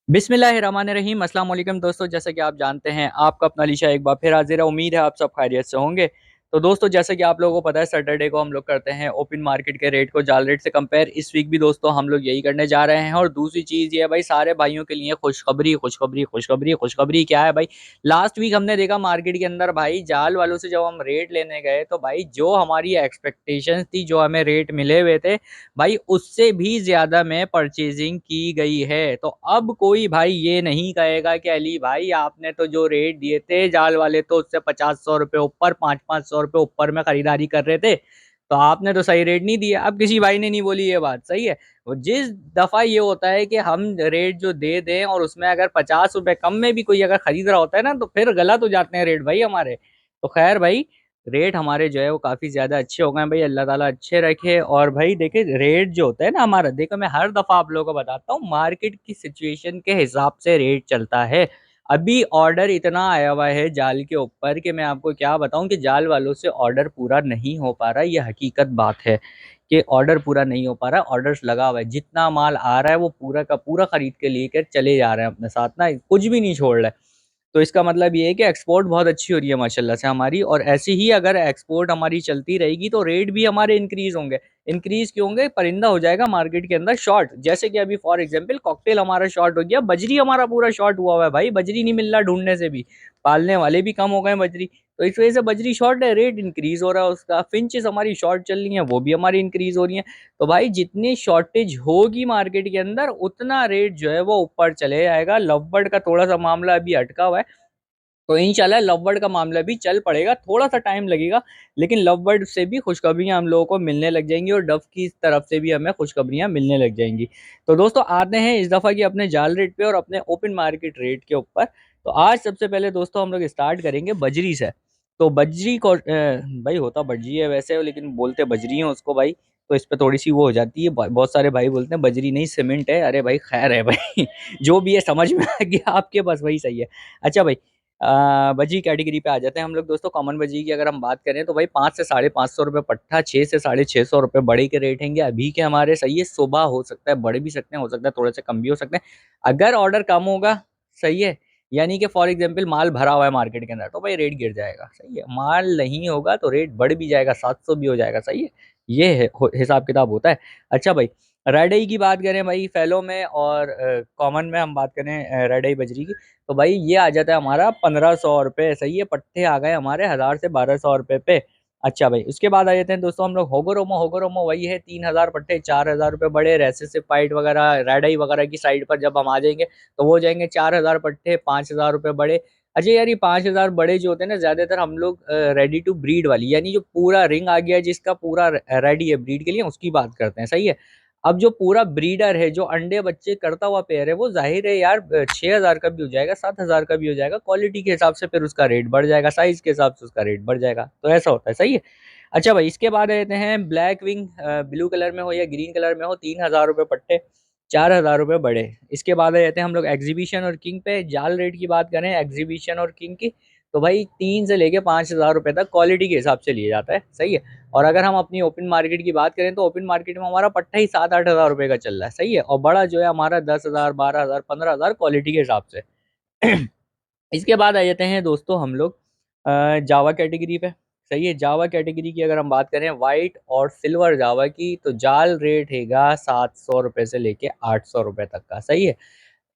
बिस्मिल्लाहिर्रहमानिर्रहीम अस्सलाम वालेकुम दोस्तों। जैसा कि आप जानते हैं आपका अपना अलीशा एक बार फिर हाजिर है। उम्मीद है आप सब खैरियत से होंगे। तो दोस्तों जैसा कि आप लोगों को पता है सैटरडे को हम लोग करते हैं ओपन मार्केट के रेट को जाल रेट से कंपेयर। इस वीक भी दोस्तों हम लोग यही करने जा रहे हैं। और दूसरी चीज़ ये है भाई, सारे भाइयों के लिए खुशखबरी खुशखबरी खुशखबरी खुशखबरी क्या है भाई। लास्ट वीक हमने देखा मार्केट के अंदर भाई जाल वालों से जब हम रेट लेने गए तो भाई जो हमारी एक्सपेक्टेशंस थी, जो हमें रेट मिले हुए थे भाई, उससे भी ज्यादा में परचेजिंग की गई है। तो अब कोई भाई ये नहीं कहेगा कि अली भाई आपने तो जो रेट दिए थे जाल वाले तो उससे 50-100 रुपए ऊपर, 500-500 रुपए ऊपर में खरीदारी कर रहे थे, तो आपने तो सही रेट नहीं दिया। अब किसी भाई ने नहीं बोली ये बात, सही है। और जिस दफा ये होता है कि हम रेट जो दे दें और उसमें अगर 50 रुपए कम में भी कोई अगर खरीद रहा होता है ना, तो फिर गलत हो जाते हैं रेट भाई हमारे। तो खैर भाई, रेट हमारे जो है वो काफ़ी ज़्यादा अच्छे हो गए हैं भाई, अल्लाह ताला अच्छे रखे। और भाई देखिए रेट जो होता है ना हमारा, देखो मैं हर दफ़ा आप लोगों को बताता हूँ मार्केट की सिचुएशन के हिसाब से रेट चलता है। अभी ऑर्डर इतना आया हुआ है जाल के ऊपर कि मैं आपको क्या बताऊं कि जाल वालों से ऑर्डर पूरा नहीं हो पा रहा, ये हकीकत बात है कि ऑर्डर पूरा नहीं हो पा रहा। ऑर्डर्स लगा हुआ है, जितना माल आ रहा है वो पूरा का पूरा खरीद के लेकर चले जा रहे हैं अपने साथ ना, कुछ भी नहीं छोड़ रहे हैं। तो इसका मतलब ये है कि एक्सपोर्ट बहुत अच्छी हो रही है माशाल्लाह से हमारी। और ऐसी ही अगर एक्सपोर्ट हमारी चलती रहेगी तो रेट भी हमारे इंक्रीज होंगे। इंक्रीज क्यों होंगे? परिंदा हो जाएगा मार्केट के अंदर शॉर्ट। जैसे कि अभी फॉर एग्जांपल कॉकटेल हमारा शॉर्ट हो गया, बजरी हमारा पूरा शॉर्ट हुआ हुआ है भाई, बजरी नहीं मिल रहा ढूंढने से भी, पालने वाले भी कम हो गए बजरी। तो इस वजह से बजरी शॉर्ट है, रेट इंक्रीज हो रहा है उसका। फिंचेस हमारी शॉर्ट चल रही हैं, वो भी हमारी इंक्रीज हो रही हैं। तो भाई जितनी शॉर्टेज होगी मार्केट के अंदर उतना रेट जो है वो ऊपर चले जाएगा। लवबर्ड का थोड़ा सा मामला अभी अटका हुआ है, तो इंशाल्लाह लवबर्ड का मामला भी चल पड़ेगा, थोड़ा सा टाइम लगेगा, लेकिन लवबर्ड से भी खुशखबरियां हम लोगों को मिलने लग जाएंगी और डव की तरफ से भी हमें खुशखबरियां मिलने लग जाएंगी। तो दोस्तों आते हैं इस दफ़ा की अपने जाल रेट पे और अपने ओपन मार्केट रेट के ऊपर। तो आज सबसे पहले दोस्तों हम लोग स्टार्ट करेंगे बजरी से। तो बजरी को भाई होता बजरी है वैसे, लेकिन बोलते बजरी है उसको भाई। तो इस पे थोड़ी सी वो हो जाती है, बहुत सारे भाई बोलते हैं बजरी नहीं सीमेंट है। अरे भाई खैर है भाई जो भी है समझ में आ गया आपके पास, वही सही है। अच्छा भाई, बजी कैटेगरी पे आ जाते हैं हम लोग दोस्तों। कॉमन बजी की अगर हम बात करें तो भाई 5 से 5.5 रुपये पट्टा, 6 से 650 रुपये बड़े के रेट हैंगे अभी के हमारे, सही है। सुबह हो सकता है बढ़ भी सकते हैं, हो सकता है थोड़े से कम भी हो सकते हैं अगर ऑर्डर कम होगा, सही है। यानी कि फॉर एग्जाम्पल माल भरा हुआ है मार्केट के अंदर तो भाई रेट गिर जाएगा, सही है। माल नहीं होगा तो रेट बढ़ भी जाएगा, 700 भी हो जाएगा, सही है। ये है हिसाब किताब होता है। अच्छा भाई, रेड आई की बात करें भाई फैलो में, और कॉमन में हम बात करें रेड आई बजरी की, तो भाई ये आ जाता है हमारा 1500 रुपये, सही है। पट्टे आ गए हमारे 1000 से 1200 रुपये पे। अच्छा भाई, उसके बाद आ जाते हैं दोस्तों हम लोग होगोरोमो। होगोरोमो वही है 3000 पट्टे, 4000 रुपये बड़े। रेसिस पाइट वगैरह रेडाई वगैरह की साइड पर जब हम आ जाएंगे तो वो हो जाएंगे 4000 पट्टे, 5000 रुपये बड़े। अच्छा यार, ये 5000 बड़े जो होते हैं ना, ज्यादातर हम लोग रेडी टू ब्रीड वाली, यानी जो पूरा रिंग आ गया जिसका पूरा रेडी है ब्रीड के लिए, उसकी बात करते हैं, सही है। अब जो पूरा ब्रीडर है, जो अंडे बच्चे करता हुआ पेयर है, वो जाहिर है यार 6000 का भी हो जाएगा, 7000 का भी हो जाएगा। क्वालिटी के हिसाब से फिर उसका रेट बढ़ जाएगा, साइज के हिसाब से उसका रेट बढ़ जाएगा, तो ऐसा होता है, सही है। अच्छा भाई, इसके बाद रहते हैं ब्लैक विंग। ब्लू कलर में हो या ग्रीन कलर में हो, 3000 रुपये पट्टे, 4000 रुपये बड़े। इसके बाद आ जाते हैं हम लोग एग्जीबिशन और किंग पे। जाल रेट की बात करें एग्जीबिशन और किंग की, तो भाई 3 से लेके 5000 रुपये तक क्वालिटी के हिसाब से लिया जाता है, सही है। और अगर हम अपनी ओपन मार्केट की बात करें तो ओपन मार्केट में हमारा पट्टा ही 7-8 हज़ार रुपये का चल रहा है, सही है। और बड़ा जो है हमारा 10 हज़ार, 12 हज़ार, 15 हज़ार क्वालिटी के हिसाब से। इसके बाद आ जाते हैं दोस्तों हम लोग जावा कैटेगरी पे, सही है। जावा कैटेगरी की अगर हम बात करें वाइट और सिल्वर जावा की, तो जाल रेट हैगा 700 रुपये से लेके 800 रुपये तक का, सही है।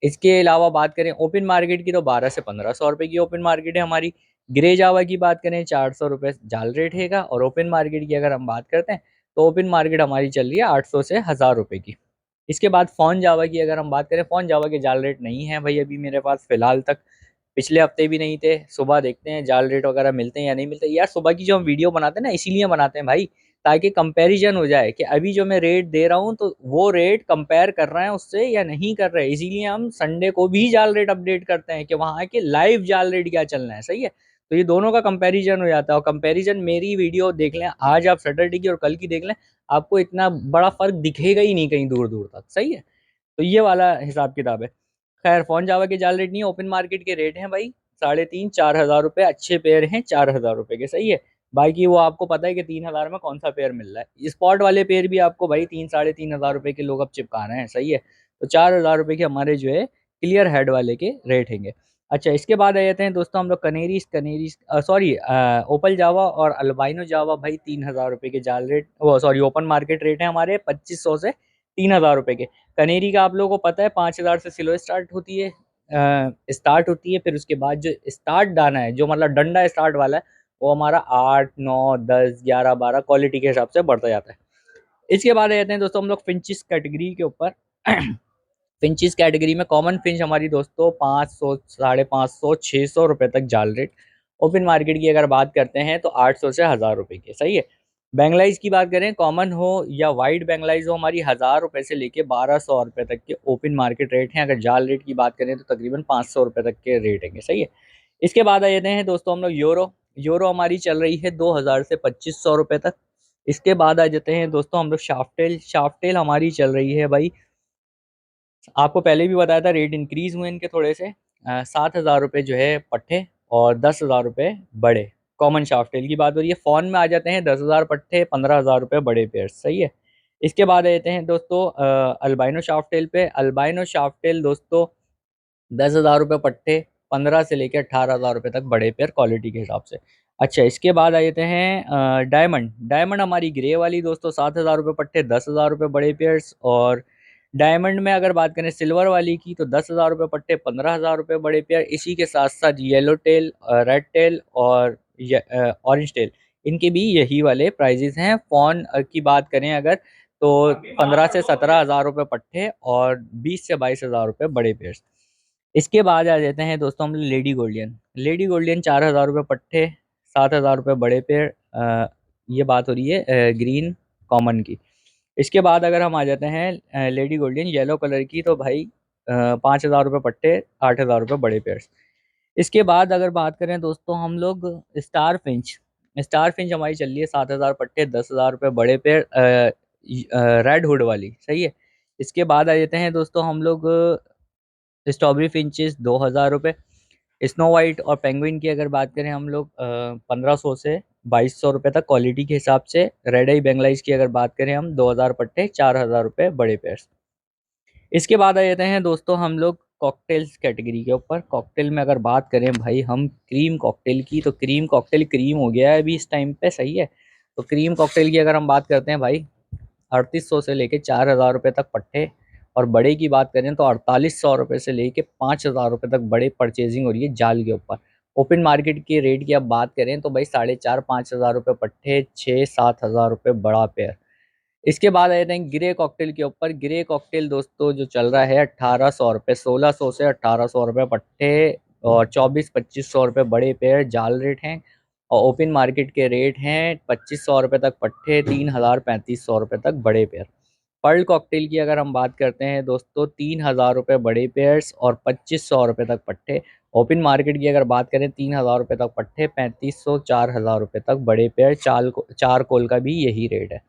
इसके अलावा बात करें ओपन मार्केट की तो 12 से 1500 रुपये की ओपन मार्केट है हमारी। ग्रे जावा की बात करें 400 रुपये जाल रेट हैगा। और ओपन मार्केट की अगर हम बात करते हैं तो ओपन मार्केट हमारी चल रही है 800 से 1000 रुपये की। इसके बाद फोन जावा की अगर हम बात करें, फोन जावा के जाल रेट नहीं है भाई अभी मेरे पास फिलहाल तक, पिछले हफ्ते भी नहीं थे। सुबह देखते हैं जाल रेट वगैरह मिलते हैं या नहीं मिलते। यार सुबह की जो हम वीडियो बनाते हैं ना, इसीलिए बनाते हैं भाई, ताकि कंपैरिजन हो जाए कि अभी जो मैं रेट दे रहा हूँ तो वो रेट कंपेयर कर रहे हैं उससे या नहीं कर रहे हैं। इसीलिए हम संडे को भी जाल रेट अपडेट करते हैं कि वहाँ के लाइव जाल रेट क्या चल रहा है, सही है। तो ये दोनों का कंपैरिजन हो जाता है। और कंपैरिजन मेरी वीडियो देख लें आज आप, सैटरडे की और कल की देख लें, आपको इतना बड़ा फर्क दिखेगा ही नहीं कहीं दूर दूर तक, सही है। तो ये वाला हिसाब किताब है। खैर, फोन जावा के जाल रेट नहीं है, ओपन मार्केट के रेट हैं भाई 3,500-4,000 रुपये। अच्छे पेयर हैं 4,000 रुपये के, सही है। बाकी वो आपको पता है कि 3,000 में कौन सा पेयर मिल रहा है। स्पॉट वाले पेयर भी आपको भाई 3-3,500 रुपये के लोग अब चिपका रहे हैं, सही है। तो 4,000 रुपये के हमारे जो है क्लियर हेड वाले के रेट हैंगे। अच्छा, इसके बाद आ जाते हैं दोस्तों हम लोग ओपल जावा और अल्बाइनो जावा भाई 3,000 रुपये के जाल रेट, वो सॉरी ओपन मार्केट रेट है हमारे 2500 से 3,000 रुपये के। कनेरी का आप लोगों को पता है 5,000 से सिलो स्टार्ट होती है, फिर उसके बाद जो स्टार्ट दाना है, जो मतलब डंडा स्टार्ट वाला है, वो हमारा 8 9 10 11 12 क्वालिटी के हिसाब से बढ़ता जाता है। इसके बाद आ जाते हैं दोस्तों हम लोग फिंचिस कैटेगरी के ऊपर। फिंचिस कैटेगरी में कॉमन फिंच हमारी दोस्तों 500 550 600 रुपये तक जाल रेट। ओपन मार्केट की अगर बात करते हैं तो 800 से 1,000 रुपये की, सही है। बैंगलाइज की बात करें, कॉमन हो या वाइड बैंगलाइज हो, हमारी 1,000 रुपये से लेके 1,200 रुपये तक के ओपन मार्केट रेट हैं। अगर जाल रेट की बात करें तो तकरीबन 500 रुपये तक के रेट हैं, सही है। इसके बाद आ जाते हैं दोस्तों हम लोग यूरो। यूरो हमारी चल रही है 2,000 से 2,500 रुपये तक। इसके बाद आ जाते हैं दोस्तों हम लोग शाफ्टेल। शाफ्टेल हमारी चल रही है भाई, आपको पहले भी बताया था रेट इंक्रीज हुए इनके थोड़े से, 7,000 रुपये जो है पट्टे और 10,000 रुपये बड़े। कॉमन शाफ्टेल की बात हो रही है। फोन में आ जाते हैं 10,000 पट्टे, 15,000 रुपये बड़े पेयर, सही है। इसके बाद आ जाते हैं दोस्तों अल्बाइनो शाफ्टेल पे। अल्बाइनो शाफ्टेल दोस्तों 10,000 रुपये पट्टे, 15 से लेकर 18,000 रुपये तक बड़े पेयर क्वालिटी के हिसाब से। अच्छा, इसके बाद आ जाते हैं डायमंड। डायमंड हमारी ग्रे वाली दोस्तों 7,000 रुपये पट्टे, 10,000 रुपये बड़े पेयर्स। और डायमंड में अगर बात करें सिल्वर वाली की तो 10,000 रुपये पट्टे, 15,000 रुपये बड़े पेयर। इसी के साथ साथ येलो टेल, रेड टेल और ऑरेंज टेल, इनके भी यही वाले प्राइजेस हैं। फोन की बात करें अगर तो 15 से 17,000 रुपये पट्टे और 20 से 22,000 रुपये बड़े पेयर्स। इसके बाद आ जाते हैं दोस्तों हम लेडी गोल्डियन। लेडी गोल्डियन 4,000 रुपये पट्टे, 7,000 रुपये बड़े पेड़। ये बात हो रही है ग्रीन कॉमन की। इसके बाद अगर हम आ जाते हैं लेडी गोल्डियन येलो कलर की तो भाई 5,000 रुपये पट्टे, 8,000 रुपये बड़े पेड़। इसके बाद अगर बात करें दोस्तों हम लोग स्टार फिंच। स्टार फिंच हमारी चल रही है 7,000 पट्टे, 10,000 रुपये बड़े पेड़, रेड हुड वाली, सही है। इसके बाद आ जाते हैं दोस्तों हम लोग स्ट्रॉबेरी फिंचेस 2,000 रुपये। स्नो वाइट और पेंगुइन की अगर बात करें हम लोग 1,500 से 2,200 रुपये तक क्वालिटी के हिसाब से। रेड आई बेंगलाइज की अगर बात करें हम 2,000 पट्टे, 4,000 रुपये बड़े पेयर्स। इसके बाद आ जाते हैं दोस्तों हम लोग कॉकटेल्स कैटेगरी के ऊपर। कॉकटेल में अगर बात करें भाई हम क्रीम कॉकटेल की, तो क्रीम कॉकटेल क्रीम हो गया है अभी इस टाइम पे, सही है। तो क्रीम कॉकटेल की अगर हम बात करते हैं भाई 3,800 से लेके 4,000 रुपये तक पट्टे। और बड़े की बात करें तो 4,800 रुपये से लेके 5,000 रुपये तक बड़े परचेजिंग हो रही है जाल के ऊपर। ओपन मार्केट के रेट की अब बात करें तो भाई 4,500 5,000 रुपये पट्टे, 6 7 हज़ार रुपये बड़ा पेयर। इसके बाद आ जाते हैं ग्रे कॉकटेल के ऊपर। ग्रे कॉकटेल दोस्तों जो चल रहा है 1,800 रुपये, 1,600 से 1,800 रुपये पट्टे और 24 25 सौ रुपये बड़े पेयर जाल रेट हैं। और ओपन मार्केट के रेट हैं 2,500 रुपये तक पट्टे, 3,000 35 सौ रुपये तक बड़े पेयर। पर्ल कॉकटेल की अगर हम बात करते हैं दोस्तों 3,000 रुपये बड़े पेयर्स और 2,500 रुपये तक पट्टे। ओपन मार्केट की अगर बात करें 3,000 रुपये तक पट्टे, 3,500 4,000 रुपये तक बड़े पेयर। चार कोल का भी यही रेट है।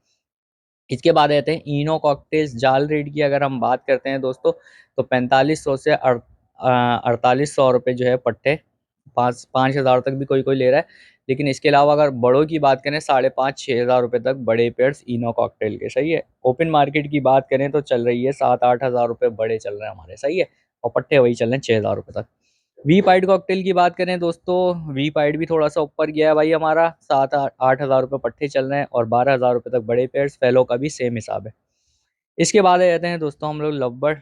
इसके बाद आते हैं इनो कॉकटेल्स। जाल रेट की अगर हम बात करते हैं दोस्तों तो 4,500 से 4,800 रुपये जो है पट्टे, 5,000 तक भी कोई कोई ले रहा है। लेकिन इसके अलावा अगर बड़ों की बात करें 5,500 6,000 रुपये तक बड़े पेयर्स इनो कॉकटेल के, सही है। ओपन मार्केट की बात करें तो चल रही है 7 8 हज़ार रुपये बड़े चल रहे हैं हमारे, सही है। और पट्टे वही चल रहे हैं 6,000 रुपये तक। वी पाइड कॉकटेल की बात करें दोस्तों, वी पाइड भी थोड़ा सा ऊपर गया है भाई हमारा, 7 8 हज़ार रुपये पट्टे चल रहे हैं और 12,000 रुपये तक बड़े पेयर्स। फेलो का भी सेम हिसाब है। इसके बाद आ जाते हैं दोस्तों हम लोग लवबर्ड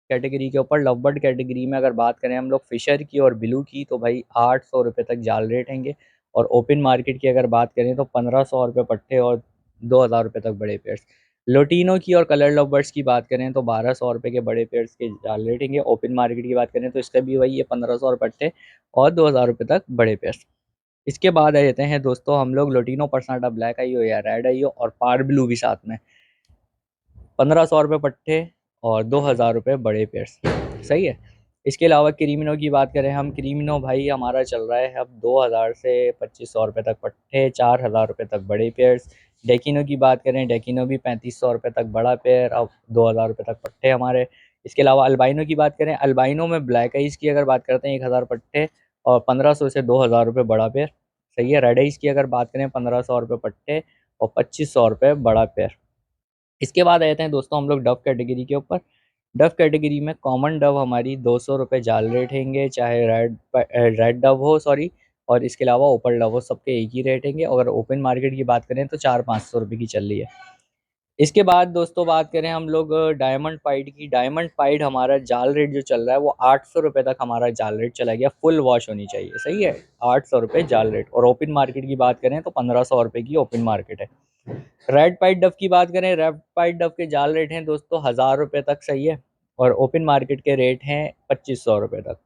कैटेगरी के ऊपर। लवबर्ड कैटेगरी में अगर बात करें हम लोग फिशर की और ब्लू की तो भाई 800 रुपये तक जाल रेट हैंगे। और ओपन मार्केट की अगर बात करें तो 1,500 रुपये पट्टे और 2,000 रुपये तक बड़े पेयर्स। लोटिनो की और कलर लवबर्ड्स की बात करें तो 1,200 रुपये के बड़े पेयर्स के जाल रेट हैंगे। ओपन मार्केट की बात करें तो इसका भी वही है 1,500 रुपये पट्टे और 2,000 रुपये तक बड़े पेयर्स। इसके बाद आ जाते हैं दोस्तों हम लोग लोटिनो पर्सनाटा ब्लैक आई हो या रेड आई हो और पार ब्लू भी साथ में, 1,500 रुपये पट्टे और 2,000 रुपये बड़े पेयर्स, सही है। इसके अलावा क्रीमिनो की बात करें हम, क्रीमिनो भाई हमारा चल रहा है अब 2,000 से 2,500 रुपये तक पट्टे, 4,000 रुपये तक बड़े पेयर्स। डेकिनो की बात करें, डेकिनो भी 3,500 रुपये तक बड़ा पेयर, अब 2,000 रुपये तक पट्टे हमारे। इसके अलावा अल्बाइनो की बात करें, अल्बाइनो में ब्लैक आइज की अगर बात करते हैं 1,000 पट्टे और 1,500 से 2,000 रुपये बड़ा पेयर, सही है। रेड आइज की अगर बात करें 1,500 रुपये पट्टे और 2,500 रुपये बड़ा पेयर। इसके बाद आते हैं दोस्तों हम लोग डव कैटेगरी के ऊपर। डव कैटेगरी में कॉमन डव हमारी 200 रुपये जाल रेट हैंगे, चाहे रेड डव हो, सॉरी, और इसके अलावा ओपल डव हो, सबके एक ही रेट हैंगे। अगर ओपन मार्केट की बात करें तो 400-500 रुपये की चल रही है। इसके बाद दोस्तों बात करें हम लोग डायमंड पाइड की। डायमंड पाइड हमारा जाल रेट जो चल रहा है वो 800 रुपये तक हमारा जाल रेट चला गया, फुल वॉश होनी चाहिए, सही है। 800 रुपये जाल रेट। और ओपन मार्केट की बात करें तो 1500 रुपये की ओपन मार्केट है। रेड पाइट डव की बात करें, रेड पाइट डव के जाल रेट हैं दोस्तों 1000 रुपये तक, सही है। और ओपन मार्केट के रेट हैं 2500 रुपये तक।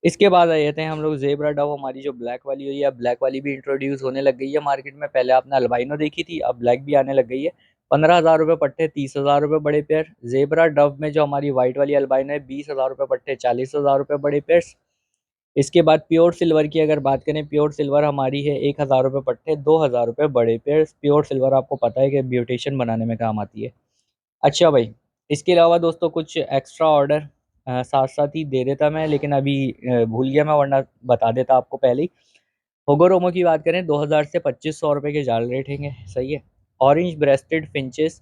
इसके बाद आ जाते हैं हम लोग जेबरा डव, हमारी जो ब्लैक वाली हुई है, ब्लैक वाली भी इंट्रोड्यूस होने लग गई है मार्केट में। पहले आपने अल्बाइनो देखी थी, अब ब्लैक भी आने लग गई है। 15,000 रुपये पट्टे, 30,000 रुपये बड़े पेयर। जेबरा डव में जो हमारी व्हाइट वाली अल्बाइनो है, 20,000 रुपये पट्टे, 40,000 रुपये बड़े पेयर। इसके बाद प्योर सिल्वर की अगर बात करें, प्योर सिल्वर हमारी है 1,000 रुपये पट्टे, 2,000 रुपये बड़े पेयर। प्योर सिल्वर आपको पता है कि ब्यूटेशन बनाने में काम आती है। अच्छा भाई, इसके अलावा दोस्तों कुछ एक्स्ट्रा ऑर्डर साथ साथ ही दे देता मैं, लेकिन अभी भूल गया मैं, वरना बता देता आपको पहले ही। होगोरोमो की बात करें, 2,000 से 2,500 रुपये के जाल रेट हैंगे, सही है। ऑरेंज ब्रेस्टेड फिंचेस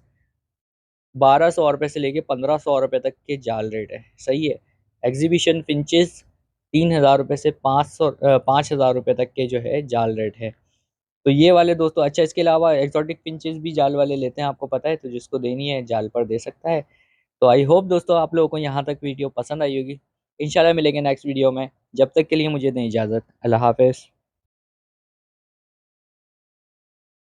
1,200 रुपये से लेके 1,500 रुपये तक के जाल रेट है, सही है। एग्जीबिशन फिंचेस 3,000 रुपये से 5,000 रुपये तक के जो है जाल रेट है। तो ये वाले दोस्तों। अच्छा, इसके अलावा एक्सोटिक फिंचेस भी जाल वाले लेते हैं, आपको पता है, तो जिसको देनी है जाल पर दे सकता है। तो आई होप दोस्तों आप लोगों को यहाँ तक वीडियो पसंद आई होगी। इंशाल्लाह मिलेंगे नेक्स्ट वीडियो में। जब तक के लिए मुझे दें इजाज़त। अल्लाह हाफ़िज़।